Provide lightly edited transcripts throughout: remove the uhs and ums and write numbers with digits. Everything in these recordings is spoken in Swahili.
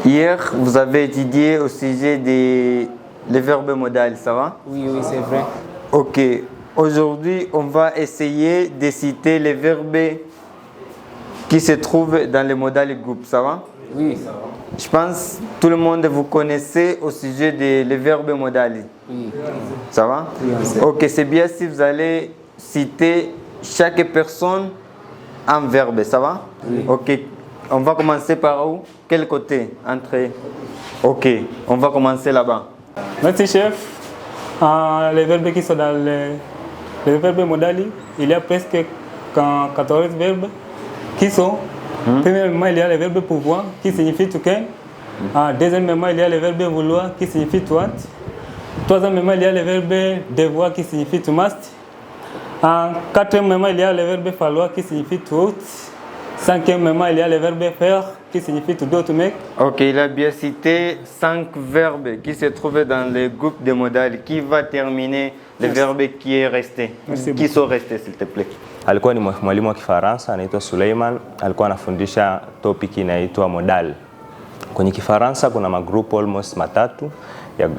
Hier, vous avez étudié au sujet des les verbes modales, ça va? Oui, c'est vrai. Ok. Aujourd'hui, on va essayer de citer les verbes qui se trouvent dans les modales groupes, ça va? Oui. Je pense que tout le monde vous connaissez au sujet des les verbes modales. Oui. Ça va? Oui, on sait. Ok, c'est bien si vous allez citer chaque personne en verbe, ça va? Oui. Ok, on va commencer par où? Quel côté? Entre. Ok, on va commencer là-bas. Merci chef. Les verbes qui sont dans les verbes modali, il y a presque 14 verbes qui sont. Premièrement, il y a le verbe pouvoir qui signifie to can. Deuxièmement, il y a le verbe vouloir qui signifie to want. Troisièmement, il y a le verbe devoir qui signifie to must. Quatrièmement, il y a le verbe falloir qui signifie to ought. Cinquièmement, il y a le verbe faire qui signifie to do, to make. Ok, il a bien cité 5 verbes qui se trouvent dans le groupe de modales. Qui va terminer le verbe qui est resté? Qui sont restés, s'il te plaît? Alikuwa ni mwalimu wa Kifaransa anaitwa Suleiman, alikuwa anafundisha topic inaitwa modal. Kwenye Kifaransa kuna magrupu almost matatu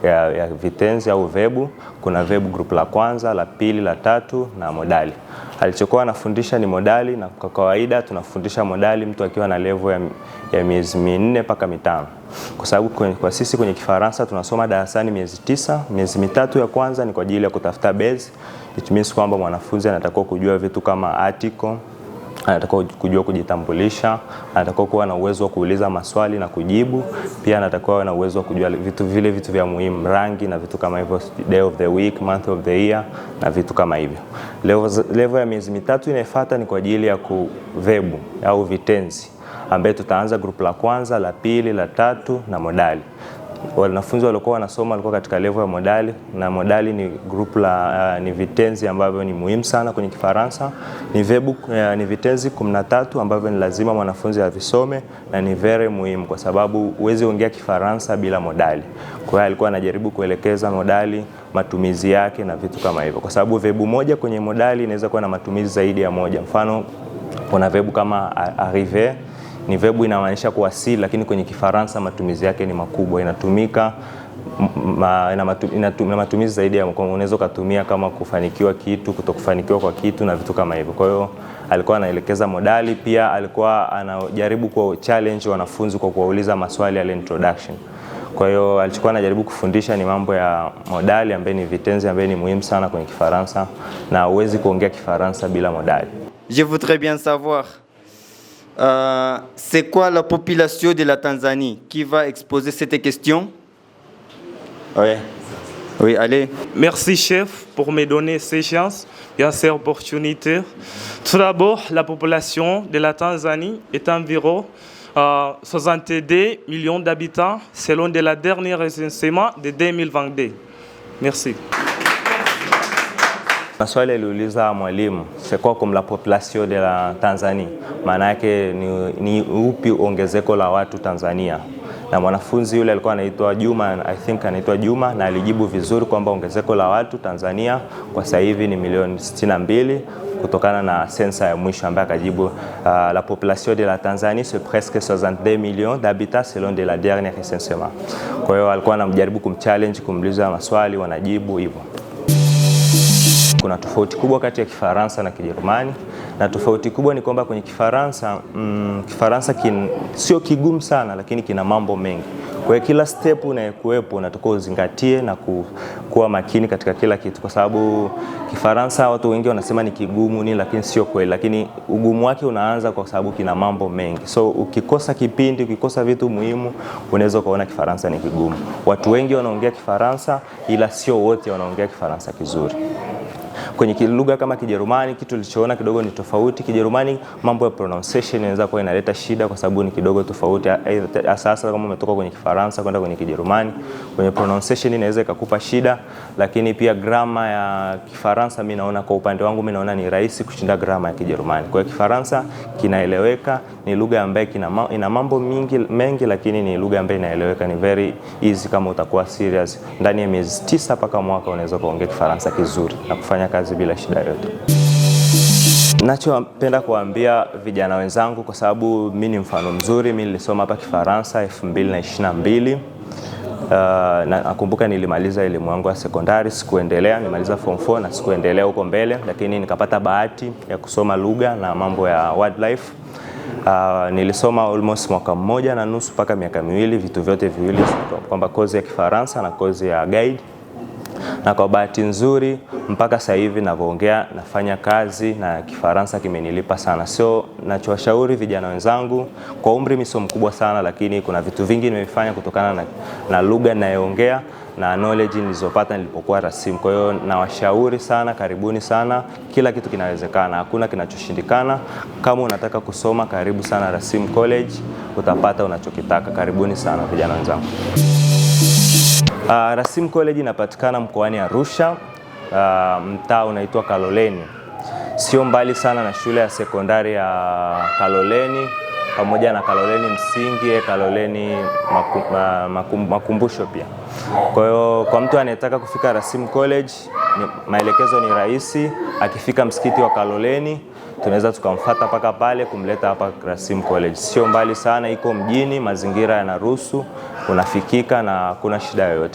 ya vitenzi au vebu. Kuna vebu group la kwanza, la pili, la tatu na modali. Alichokuwa anafundisha ni modali, na kwa kawaida tunafundisha modali mtu akiwa na level ya miezi 4 mpaka 5. Kwa sababu kwa sisi kwenye Kifaransa tunasoma darasani miezi 9, miezi 3 ya kwanza ni kwa ajili ya kutafuta base. It means kwamba mwanafunzi anatakiwa kujua vitu kama article, anatakiwa kujua kujitambulisha, anatakiwa kuwa na uwezo wa kuuliza maswali na kujibu, pia anatakiwa na uwezo wa kujua vitu vya muhimu, rangi na vitu kama hivyo, day of the week, month of the year na vitu kama hivyo. Level ya miezi 3 inayofuata ni kwa ajili ya kuvebu au vitenzi, ambaye tutaanza group la kwanza, la pili, la tatu na modali. Wanafunzi walikuwa wanasoma walikuwa katika level ya modali, na modali ni group la ni vitenzi ambavyo ni muhimu sana kwenye Kifaransa. Ni vebu ni vitenzi 13 ambavyo ni lazima mwanafunzi avisome, na ni very muhimu kwa sababu huwezi ongea Kifaransa bila modali. Kwa hiyo alikuwa anajaribu kuelekeza modali, matumizi yake na vitu kama hivyo, kwa sababu vebu moja kwenye modali inaweza kuwa na matumizi zaidi ya moja. Mfano, kuna vebu kama arriver, ni vebu inamaanisha kuwasili, lakini kwenye Kifaransa matumizi yake ni makubwa. Inatumika ina matumizi zaidi ya, unaweza kutumia kama kufanikiwa kitu, kutokufanikiwa kwa kitu na vitu kama hivyo. Kwa hiyo alikuwa anaelekeza modali, pia alikuwa anajaribu kwa challenge wanafunzi kwa kuwauliza maswali ya introduction. Kwa hiyo alichokuwa anajaribu kufundisha ni mambo ya modali ambaye ni vitenzi ambaye ni muhimu sana kwenye Kifaransa, na huwezi kuongea Kifaransa bila modali. Je voudrais bien savoir c'est quoi la population de la Tanzanie? Qui va exposer cette question? Oui. Oui, allez. Merci chef pour me donner ces chances et ces opportunités. Tout d'abord, la population de la Tanzanie est environ 62 millions d'habitants selon de la dernière recensement de 2022. Merci. Maswali aliuliza mwalimu, c'est quoi comme la population de la Tanzanie? Maana yake ni upi ongezeko la watu Tanzania? Na mwanafunzi yule alikuwa anaitwa Juma, I think anaitwa Juma, na alijibu vizuri kwamba ongezeko la watu Tanzania kwa sasa hivi ni milioni 62 kutokana na sensa ya mwisho ambaye akajibu la population de la Tanzanie c'est presque 62 millions d'habitants selon de la dernière recensement. Kwa hiyo alikuwa anamjaribu kumchallenge, kumuuliza maswali, wanajibu hivyo. Kuna tofauti kubwa kati ya Kifaransa na Kijerumani, na tofauti kubwa ni kwamba kwenye Kifaransa sio kigumu sana, lakini kina mambo mengi. Kwa hiyo kila step unayokuepo unatakiwa uzingatie na kuwa makini katika kila kitu, kwa sababu Kifaransa watu wengi wanasema ni kigumu ni, lakini sio kweli, lakini ugumu wake unaanza kwa sababu kina mambo mengi. So ukikosa kipindi, ukikosa vitu muhimu, unaweza kuona Kifaransa ni kigumu. Watu wengi wanaongea Kifaransa ila sio wote wanaongea Kifaransa kizuri. Kwenye lugha kama Kijerumani kitu tulichoona kidogo ni tofauti. Kijerumani mambo ya pronunciation inaweza kuwa inaleta shida kwa sababu ni kidogo tofauti. Sasa kama umetoka kwenye Kifaransa kwenda kwenye Kijerumani, kwenye pronunciation inaweza ikakupa shida, lakini pia grammar ya Kifaransa mimi naona kwa upande wangu mimi naona ni rahisi kushinda grammar ya Kijerumani. Kwa hiyo Kifaransa kinaeleweka, ni lugha ambayo ina mambo mengi, lakini ni lugha ambayo inaeleweka, ni very easy kama utakuwa serious. Ndani ya miezi 9 mpaka mwaka unaweza kuongea Kifaransa kizuri na kufanya kazi bila shida yote. Nachopenda kuambia vijana wenzangu, kwa sababu mimi ni mfano mzuri. Mimi nilisoma hapa Kifaransa 2022. Nakumbuka nilimaliza elimu yangu ya sekondari, sikuendelea, nilimaliza form 4 na sikuendelea huko mbele, lakini nikapata bahati ya kusoma lugha na mambo ya wildlife. Nilisoma almost mwaka mmoja na nusu mpaka miaka miwili, vitu vyote viwili, kwamba kozi ya Kifaransa na kozi ya guide. Na kwa bahati nzuri mpaka sasa hivi ninavyoongea nafanya kazi na Kifaransa kimenilipa sana. So nachowashauri vijana wenzangu, kwa umri mimi sio mkubwa sana, lakini kuna vitu vingi nimefanya kutokana na lugha ninayoongea na knowledge nilizopata nilipokuwa rasimu. Kwa hiyo nawashauri sana, karibuni sana, kila kitu kinawezekana, hakuna kinachoshindikana. Kama unataka kusoma, karibu sana Rasimu College, utapata unachokitaka. Karibuni sana vijana wenzangu. Rasimu College inapatikana mkoani Arusha, mtaa unaitwa Kaloleni. Sio mbali sana na shule ya sekondari ya Kaloleni, pamoja na Kaloleni msingi, Kaloleni makumbusho pia. Kwa hiyo kwa mtu anayetaka kufika Rasimu College, maelekezo ni rahisi. Akifika msikiti wa Kaloleni, tunaweza tukamfuata paka pale kumleta hapa Rasimu College. Sio mbali sana, iko mjini, mazingira yanaruhusu, unafikika na hakuna shida yoyote.